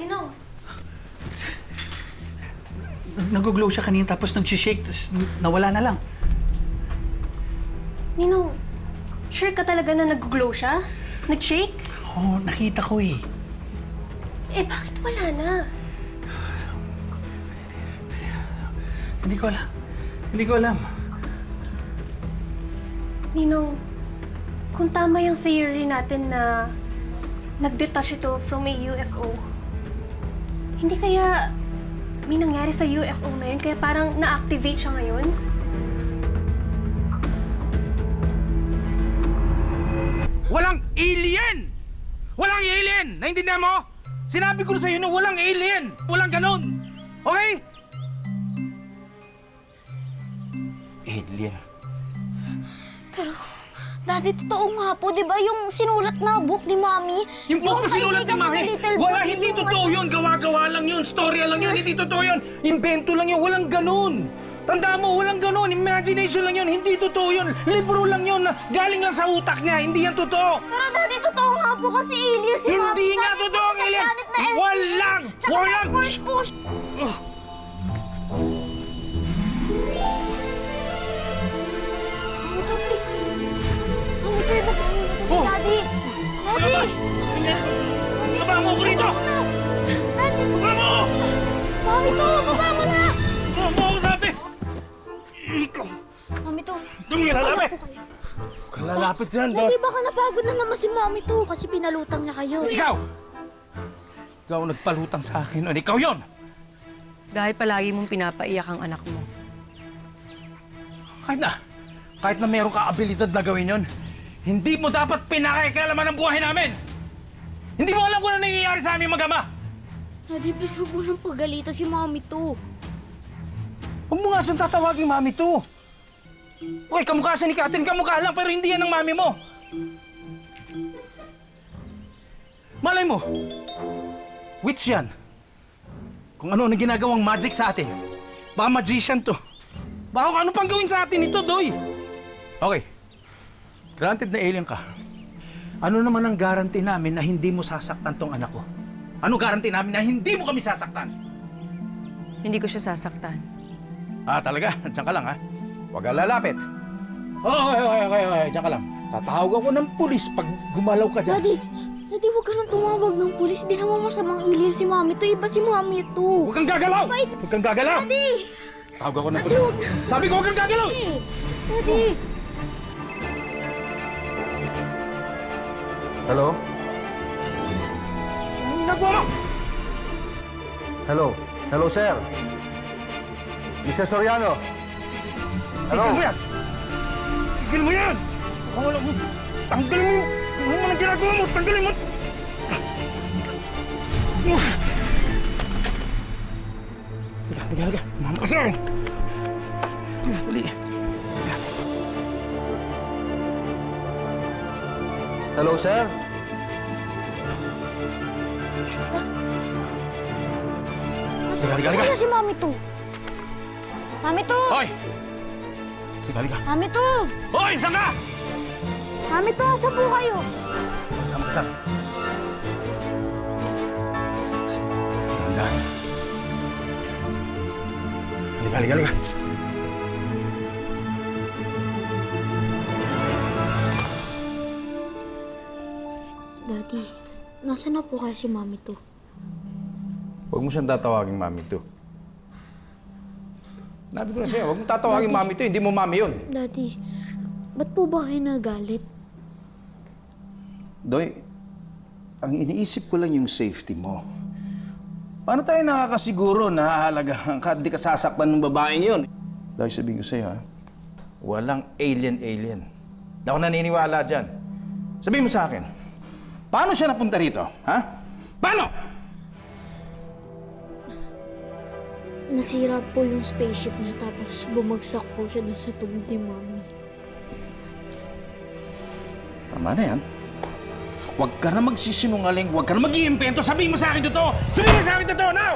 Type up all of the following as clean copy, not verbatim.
Ninong? Nag-glow siya kanina tapos nag-shake, tapos nawala na lang. Ninong, sure ka talaga na nag-glow siya? Nag-shake? Oo, nakita ko eh. Eh, bakit wala na? Hindi ko alam. Hindi ko alam. Ninong, kung tama yung theory natin na nag-detach ito from a UFO, hindi kaya may nangyari sa UFO na yun, kaya parang na-activate siya ngayon? Walang alien! Walang alien! Naintindihan mo? Sinabi ko na sa'yo na walang alien! Walang ganon! Okay? Alien. Pero, Daddy, totoo nga po, di ba? Yung sinulat na book ni Mami. Yung book na sinulat ni Mami, wala, hindi totoo yun. Gawa-gawa lang yun. Storya lang yun. Hindi totoo yun. Invento lang yun. Walang ganun. Tandaan mo, walang ganun. Imagination lang yun. Hindi totoo yun. Libro lang yun. Galing lang sa utak niya. Hindi yan totoo. Pero Daddy, totoo nga po kasi alien si Mami. Hindi nga Sabi totoo po ang sa alien. planet na Walang! Tsaka Walang! Force push. Ito, please. Ito, iba po. Oh! Daddy! Daddy! Baba mo ko rito! Daddy! Baba mo! Mami to! Baba mo na! Baba mo ako sabi! Ikaw! Mami to. Itong lalapit! Huwag kang lalapit dyan. Daddy, baka napagod na naman si Mami to kasi pinalutang niya kayo. Ikaw! Ikaw ang nagpalutang sa akin. Ikaw yon. Dahil palagi mong pinapaiyak ang anak mo. Kahit na meron ka abilidad na gawin yon, hindi mo dapat pinakikalaman ang buhay namin! Hindi mo alam kung ano nangyayari sa aming mag-ama! Daddy, please huwag mo nang pagalitan si Mami to. Huwag mo nga siyang tatawagin mami to! Okay, kamukha siya ni Catherine, kamukha lang, pero hindi yan ang mami mo! Malay mo, witch yan. Kung ano ginagawang magic sa atin. Baka magician to. Baka kung ano pang gawin sa atin ito, Doy. Okay. Granted na alien ka. Ano naman ang guarantee namin na hindi mo sasaktan tong anak ko? Ano guarantee namin na hindi mo kami sasaktan? Hindi ko siya sasaktan. Ah, talaga? Diyan ka lang, ha? Huwag ka lalapit. Okay. Diyan ka lang. Tatawag ako ng pulis pag gumalaw ka dyan. Daddy, huwag ka nang tumawag ng pulis. Di naman masamang alien si Mami to. Iba si Mami to. Huwag kang gagalaw! Wait. Huwag kang gagalaw! Daddy! Tawag ako ng pulis. Sabi ko, huwag kang gagalaw! Daddy! Hello? Anong ginagawa mo? Hello? Hello, sir? Mr. Soriano? Hello? Tigil mo yan! Tigil mo yan! Kung wala mo, tanggalin mo! Ano man ang ginagawa mo? Tanggalin mo! Halika. Mama ka sa'yo! Dali. Hello, sir? Halika. Kaya si Mami to. Mami to! Hoy! Halika. Mami to! Hoy! Saan ka? Mami to, asa po kayo? Saan ka? Dahan. Halika. Daddy, nasaan na po kaya si Mami to? Huwag mo siyang tatawagin mami to. Sabi ko na sa'yo, huwag mo tatawagin mami to. Hindi mo mami yun. Daddy, ba't po ba kayo nagalit? Doy, ang iniisip ko lang yung safety mo. Paano tayo nakakasiguro na hahalagaan ka at di ka sasaktan ng babaeng yun? Doy, sabihin ko sa'yo, ha? Walang alien. Hindi ako naniniwala dyan. Sabihin mo sa akin, paano siya napunta rito, ha? Paano? Nasira po yung spaceship niya tapos bumagsak po siya dun sa tubig ni Mami. Tama na yan. Huwag ka na magsisinungaling, huwag ka na mag-iimpento. Sabihin mo sa akin totoo! Sabihin mo sa akin totoo, now!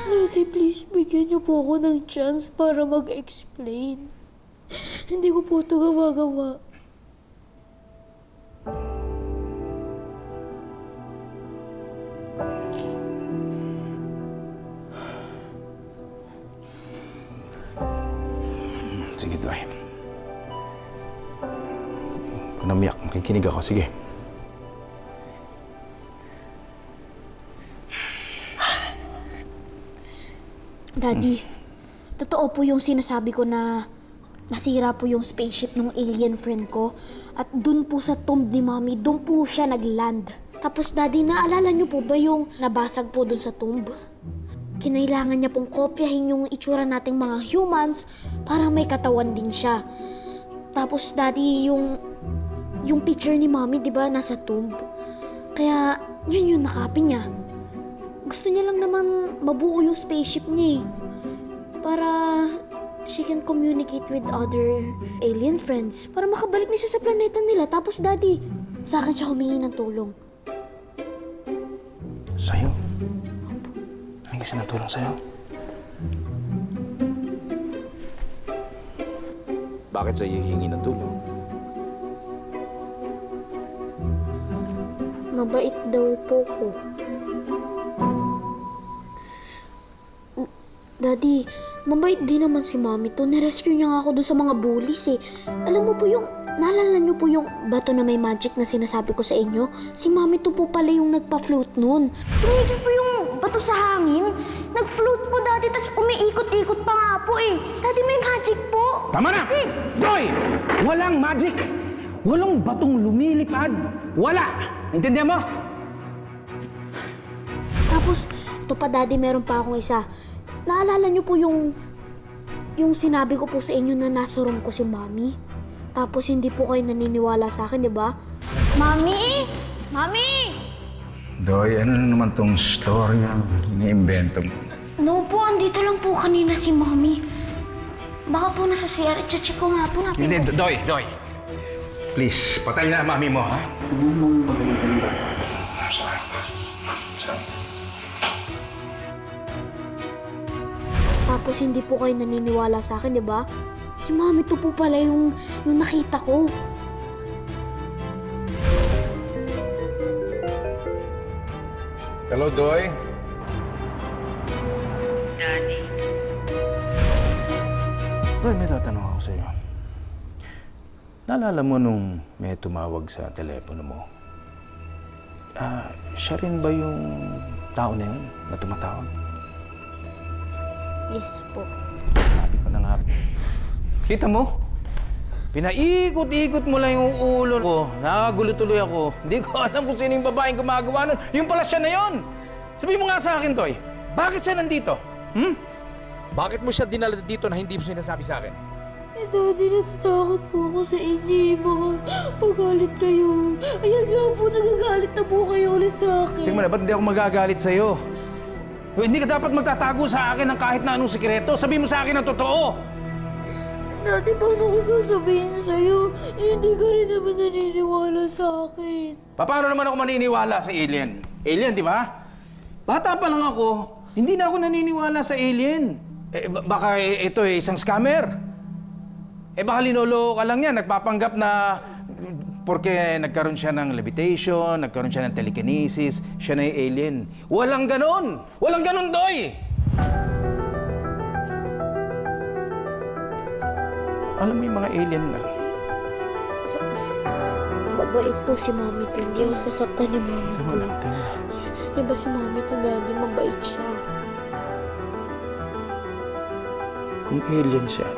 Daddy, please, bigyan niyo po ako ng chance para mag-explain. Hindi ko po ito gawa-gawa. Kung namiyak, makikinig ako. Sige. Daddy, totoo po yung sinasabi ko na nasira po yung spaceship ng alien friend ko. At dun po sa tomb ni Mommy, dun po siya nag-land. Tapos Daddy, naalala niyo po ba yung nabasag po dun sa tomb? Kinailangan niya pong kopyahin yung itsura nating mga humans para may katawan din siya. Tapos Daddy, yung picture ni Mommy, di ba, nasa tomb. Kaya yun yung nakopy niya. Gusto niya lang naman mabuo yung spaceship niya eh. Para she can communicate with other alien friends. Para makabalik na siya sa planeta nila. Tapos Daddy, sa akin siya humingi ng tulong. Sa'yo? Ano gusto ng tulong sa'yo? Bakit sa'yo hihingi ng tulong? Mabait daw po ko. Daddy, mabait din naman si Mommy to. Nirescue niya nga ako dun sa mga bullies eh. Alam mo po yung, naalala niyo po yung bato na may magic na sinasabi ko sa inyo? Si Mommy to po pala yung nagpa-float nun. Tumigil po yung bato sa hangin. Nag-float po, Daddy, tas umiikot-ikot pa nga po eh. Daddy, may magic po. Tama na! Doy! Walang magic! Walang batong lumilipad! Wala! Intindihan mo? Tapos, ito pa Daddy, meron pa akong isa. Naalala niyo po yung sinabi ko po sa inyo na nasa room ko si Mommy? Tapos hindi po kayo naniniwala sa akin, di ba? Mommy! Mommy! Doy, ano na naman tong story ang iniimbento mo? No po, andito lang po kanina si Mommy. Baka po nasa CR, i-check ko nga po natin. Hindi, Doy. Please, patay na mami mo, ha? Tapos hindi po kayo naniniwala sa akin, di ba? Si Mommy to po pala yung nakita ko. Hello, Doy. Daddy. Doy, may tatanong ako sa'yo. Naalala mo nung may tumawag sa telepono mo? Siya rin ba yung tao na yun na tumatawag? Yes po. Sabi ko na nga. Kita mo? Pinaikot-ikot mo lang yung ulo ko. Nakagulo tuloy ako. Hindi ko alam kung sino yung babaeng gumagawa nun. Yung pala siya na yun! Sabi mo nga sa akin, Toy. Bakit siya nandito? Bakit mo siya dinala dito na hindi mo sinasabi sa akin? Eh, Daddy, natatakot po ako sa inyo. Baka pagalit kayo. Ayan nga po, nagagalit na po kayo ulit sa akin. Tingnan mo na, ba't hindi ako magagalit sa'yo? Hindi ka dapat magtatago sa akin ng kahit na anong sikreto. Sabihin mo sa akin ang totoo. Daddy, paano ko sasabihin sa'yo? Eh, hindi ka rin naman naniniwala sa akin. Paano naman ako maniniwala sa alien? Alien, di ba? Bata pa lang ako, hindi na ako naniniwala sa alien. Baka ito isang scammer. Baka linolo ka lang yan, nagpapanggap na porque nagkaroon siya ng levitation, nagkaroon siya ng telekinesis, siya na yung alien. Walang ganon! Walang ganon, Doy! Alam mo yung mga alien na. Mabait to si Mommy to. Hindi ako sasaktan ni Mommy to. Iba si Mommy to, Daddy. Mabait siya. Kung alien siya,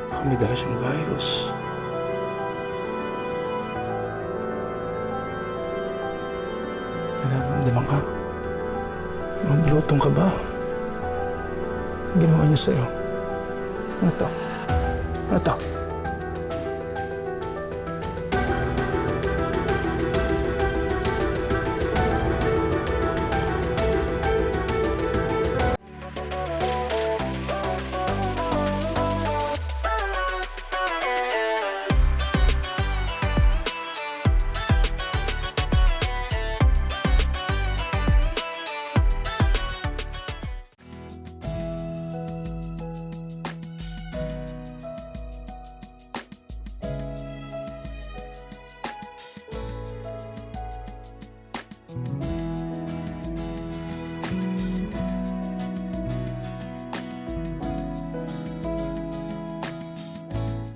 baka may dala siyang virus. Nararamdaman ka? Mablotong ka ba? Ang ginawa niya sa'yo. Ano to? Ano to?